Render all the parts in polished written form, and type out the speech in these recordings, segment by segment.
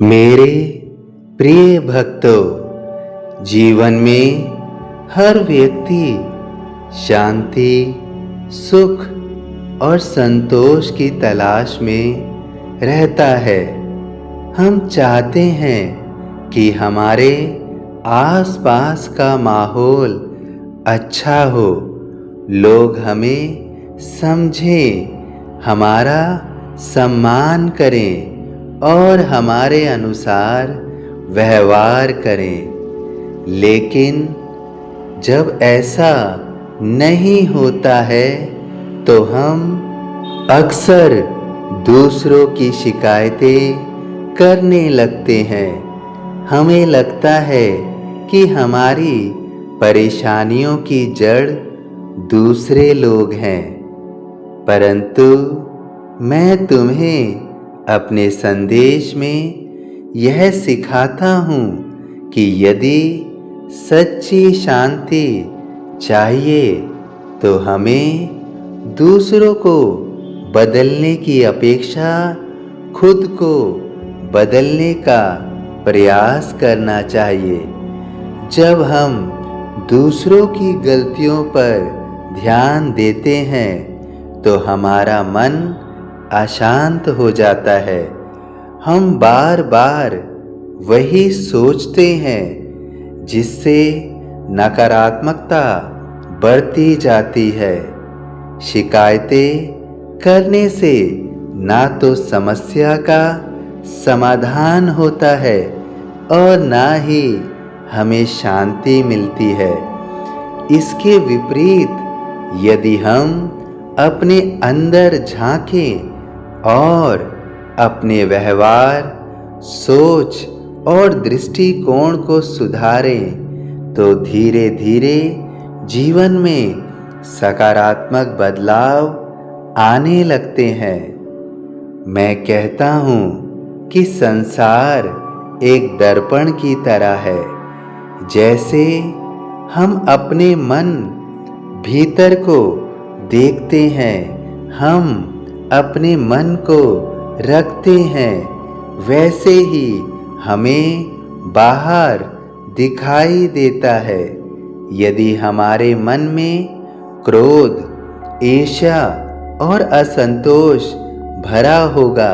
मेरे प्रिय भक्तों, जीवन में हर व्यक्ति शांति, सुख और संतोष की तलाश में रहता है। हम चाहते हैं कि हमारे आसपास का माहौल अच्छा हो, लोग हमें समझें, हमारा सम्मान करें और हमारे अनुसार व्यवहार करें। लेकिन जब ऐसा नहीं होता है तो हम अक्सर दूसरों की शिकायतें करने लगते हैं। हमें लगता है कि हमारी परेशानियों की जड़ दूसरे लोग हैं, परंतु मैं तुम्हें अपने संदेश में यह सिखाता हूँ कि यदि सच्ची शांति चाहिए तो हमें दूसरों को बदलने की अपेक्षा खुद को बदलने का प्रयास करना चाहिए। जब हम दूसरों की गलतियों पर ध्यान देते हैं तो हमारा मन अशांत हो जाता है। हम बार बार वही सोचते हैं, जिससे नकारात्मकता बढ़ती जाती है। शिकायतें करने से ना तो समस्या का समाधान होता है और ना ही हमें शांति मिलती है। इसके विपरीत यदि हम अपने अंदर झांकें और अपने व्यवहार, सोच और दृष्टिकोण को सुधारें तो धीरे धीरे जीवन में सकारात्मक बदलाव आने लगते हैं। मैं कहता हूँ कि संसार एक दर्पण की तरह है। जैसे हम अपने मन भीतर को देखते हैं, हम अपने मन को रखते हैं, वैसे ही हमें बाहर दिखाई देता है। यदि हमारे मन में क्रोध, ईर्ष्या और असंतोष भरा होगा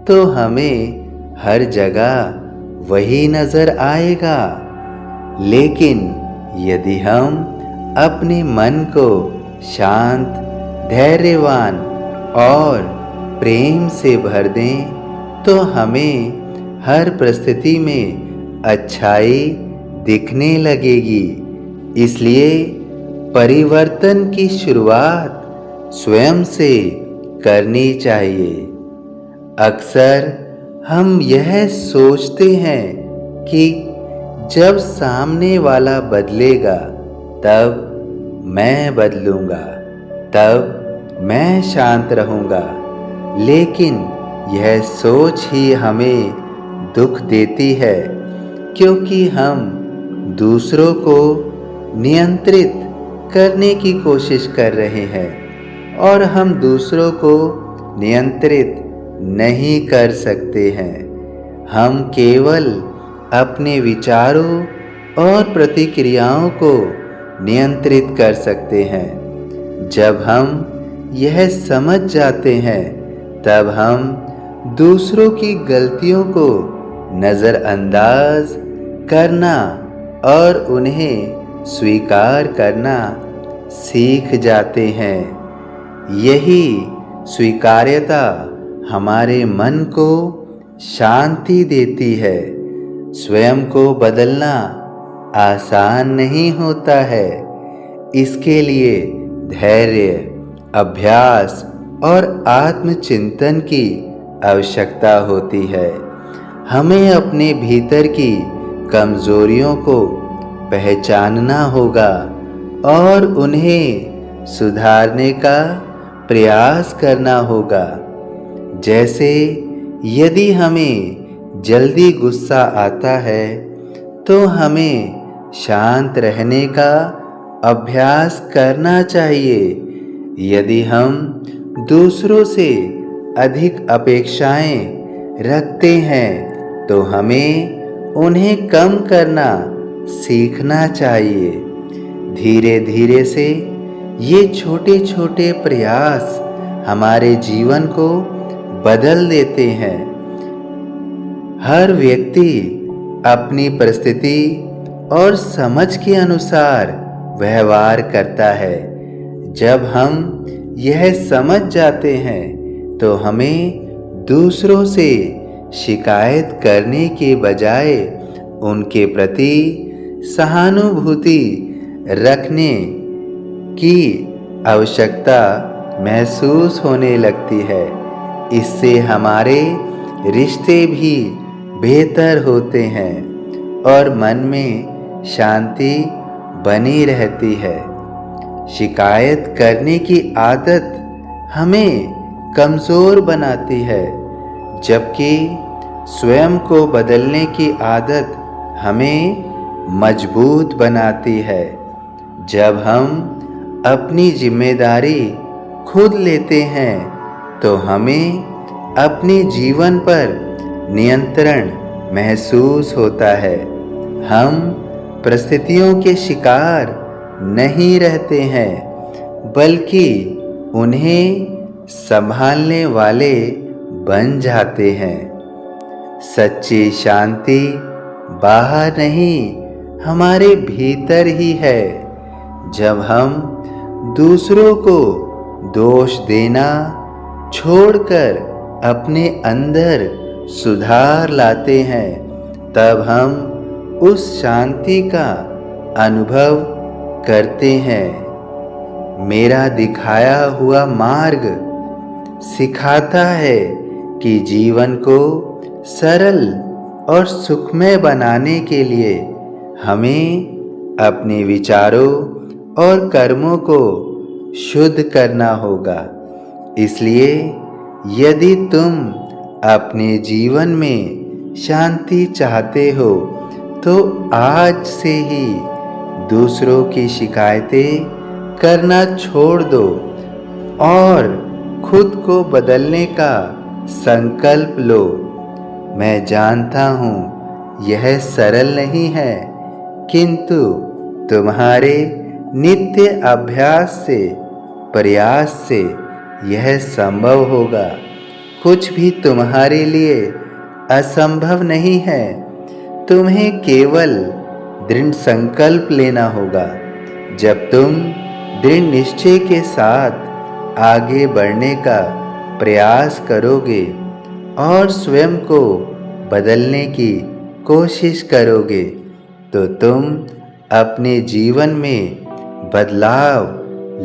तो हमें हर जगह वही नजर आएगा। लेकिन यदि हम अपने मन को शांत, धैर्यवान और प्रेम से भर दें तो हमें हर परिस्थिति में अच्छाई दिखने लगेगी। इसलिए परिवर्तन की शुरुआत स्वयं से करनी चाहिए। अक्सर हम यह सोचते हैं कि जब सामने वाला बदलेगा तब मैं बदलूंगा, तब मैं शांत रहूंगा। लेकिन यह सोच ही हमें दुख देती है, क्योंकि हम दूसरों को नियंत्रित करने की कोशिश कर रहे हैं और हम दूसरों को नियंत्रित नहीं कर सकते हैं। हम केवल अपने विचारों और प्रतिक्रियाओं को नियंत्रित कर सकते हैं। जब हम यह समझ जाते हैं तब हम दूसरों की गलतियों को नज़रअंदाज करना और उन्हें स्वीकार करना सीख जाते हैं। यही स्वीकार्यता हमारे मन को शांति देती है। स्वयं को बदलना आसान नहीं होता है। इसके लिए धैर्य, अभ्यास और आत्मचिंतन की आवश्यकता होती है। हमें अपने भीतर की कमजोरियों को पहचानना होगा और उन्हें सुधारने का प्रयास करना होगा। जैसे यदि हमें जल्दी गुस्सा आता है तो हमें शांत रहने का अभ्यास करना चाहिए। यदि हम दूसरों से अधिक अपेक्षाएं रखते हैं तो हमें उन्हें कम करना सीखना चाहिए। धीरे धीरे से ये छोटे छोटे प्रयास हमारे जीवन को बदल देते हैं। हर व्यक्ति अपनी परिस्थिति और समझ के अनुसार व्यवहार करता है। जब हम यह समझ जाते हैं तो हमें दूसरों से शिकायत करने के बजाय उनके प्रति सहानुभूति रखने की आवश्यकता महसूस होने लगती है। इससे हमारे रिश्ते भी बेहतर होते हैं और मन में शांति बनी रहती है। शिकायत करने की आदत हमें कमज़ोर बनाती है, जबकि स्वयं को बदलने की आदत हमें मजबूत बनाती है। जब हम अपनी जिम्मेदारी खुद लेते हैं तो हमें अपने जीवन पर नियंत्रण महसूस होता है। हम परिस्थितियों के शिकार नहीं रहते हैं, बल्कि उन्हें संभालने वाले बन जाते हैं। सच्ची शांति बाहर नहीं, हमारे भीतर ही है। जब हम दूसरों को दोष देना छोड़कर अपने अंदर सुधार लाते हैं, तब हम उस शांति का अनुभव करते हैं। मेरा दिखाया हुआ मार्ग सिखाता है कि जीवन को सरल और सुखमय बनाने के लिए हमें अपने विचारों और कर्मों को शुद्ध करना होगा। इसलिए यदि तुम अपने जीवन में शांति चाहते हो तो आज से ही दूसरों की शिकायतें करना छोड़ दो और खुद को बदलने का संकल्प लो। मैं जानता हूँ यह सरल नहीं है, किंतु तुम्हारे नित्य अभ्यास से, प्रयास से यह संभव होगा। कुछ भी तुम्हारे लिए असंभव नहीं है। तुम्हें केवल दृढ़ संकल्प लेना होगा। जब तुम दृढ़ निश्चय के साथ आगे बढ़ने का प्रयास करोगे और स्वयं को बदलने की कोशिश करोगे, तो तुम अपने जीवन में बदलाव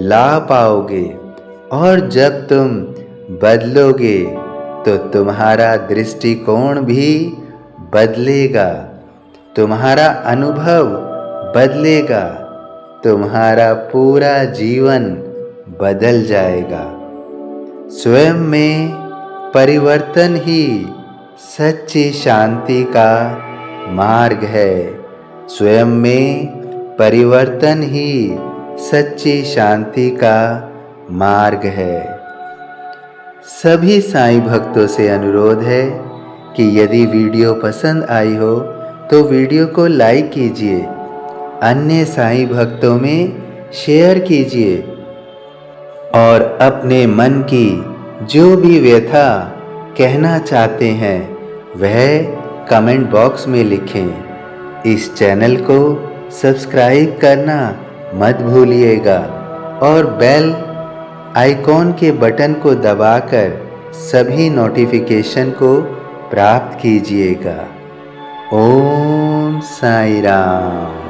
ला पाओगे। और जब तुम बदलोगे तो तुम्हारा दृष्टिकोण भी बदलेगा, तुम्हारा अनुभव बदलेगा, तुम्हारा पूरा जीवन बदल जाएगा। स्वयं में परिवर्तन ही सच्ची शांति का मार्ग है। स्वयं में परिवर्तन ही सच्ची शांति का मार्ग है। सभी साईं भक्तों से अनुरोध है कि यदि वीडियो पसंद आई हो तो वीडियो को लाइक कीजिए, अन्य साईं भक्तों में शेयर कीजिए और अपने मन की जो भी व्यथा कहना चाहते हैं वह कमेंट बॉक्स में लिखें। इस चैनल को सब्सक्राइब करना मत भूलिएगा और बेल आइकॉन के बटन को दबाकर सभी नोटिफिकेशन को प्राप्त कीजिएगा। ओम साईं राम।